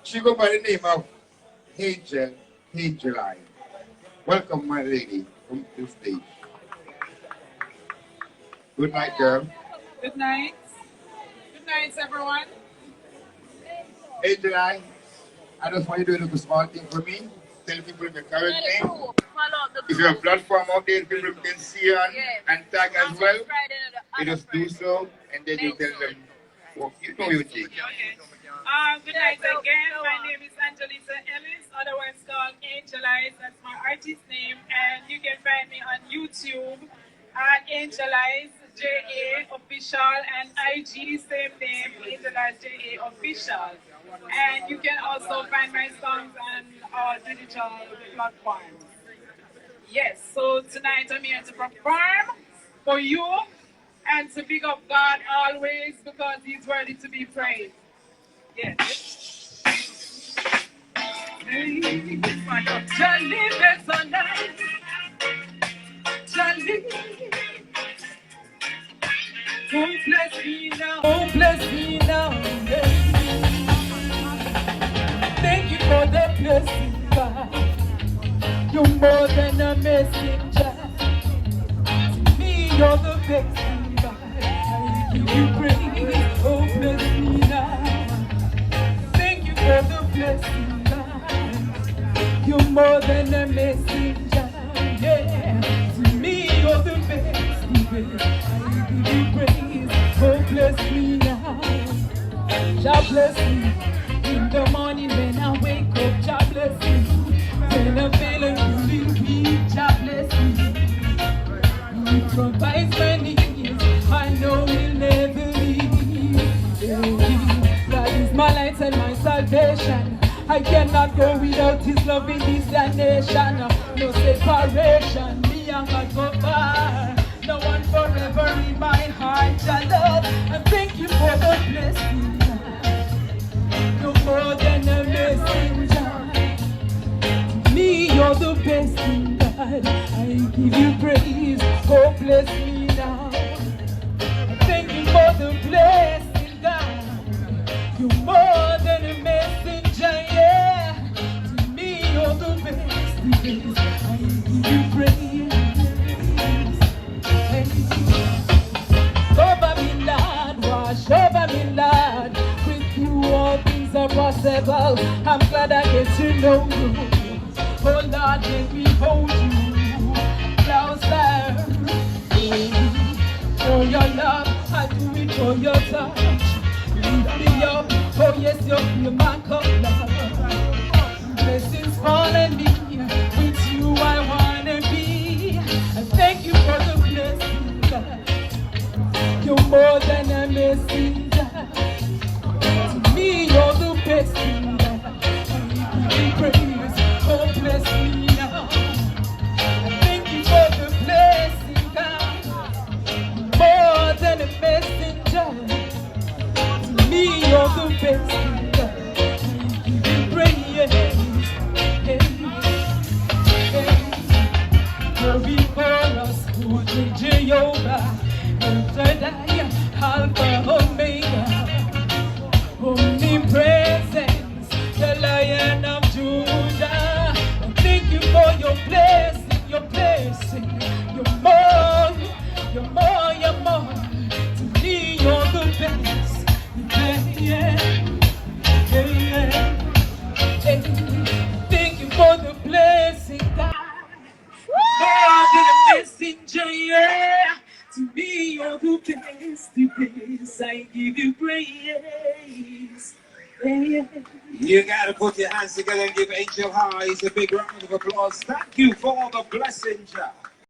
She go by the name of Angeline. Welcome, my lady, from the stage. Good night, girl. Good night. Good night, everyone. Angeline, I just want you to do a little small thing for me. Tell people your current name. If you have a platform out there, people can see you and tag as well. You just do so, and then you tell them what you know you think. Okay. Good night again. My name is Angelisa Ellis, otherwise called Angelize. That's my artist name, and you can find me on YouTube at Angelize JA Official and IG same name, Angelize JA Official. And you can also find my songs on all digital platforms. Yes, so tonight I'm here to perform for you and to big up God always because He's worthy to be praised. Yes. Charlie, that's so nice. Charlie. Oh, bless me now. Oh, bless me now. Thank you for the blessing, God. You're more than a messenger. To me, you're the best, God. I give you praise. Oh, bless me now. For the blessing, God. You're more than a messenger, yeah. To me, you're the best, I give you praise. Oh, bless me now. God bless me. In the morning when I wake up, God bless me. When I'm feeling really weak, God bless me. He provides my needs. I know He'll never leave. God is my light and my salvation. I cannot go without His love in this nation. No separation, me and God go far. No one forever in my heart, I love. And thank you for the blessing. You're more than a messenger. To me, you're the best in God. I give you praise. Oh, bless me now. Thank you for the blessing, God. You're more than a messenger, yeah. To me, you're the best. I give you praise. Cover me, Lord, wash over me, Lord. With you, all things are possible. I'm glad I get to know you. Oh, Lord, let me hold you closer. For your love, I do it for your touch. Lift me up, oh yes, you feel my cup, love. Blessings fall on me, with you I wanna be. And thank you for the blessing, God. You're more than a messenger. To me, you're the best thing, God. I give you praise, oh bless me now. And thank you for the blessing, God. More than a messenger. Me, you're the best. I give you praise. Hey, hey. Glory for us, good Jehovah, El Shaddai, Alpha, Omega, omnipresence, the Lion of Judah. And thank you for your blessing, your blessing. You're more, you're more, you're more. To me, you're the best. Thank you for the blessing, God. More than a messenger, yeah. To me, you're the best, the best. I give you praise. Yeah. You gotta put your hands together and give Angel Highs a big round of applause. Thank you for the blessing, Jah.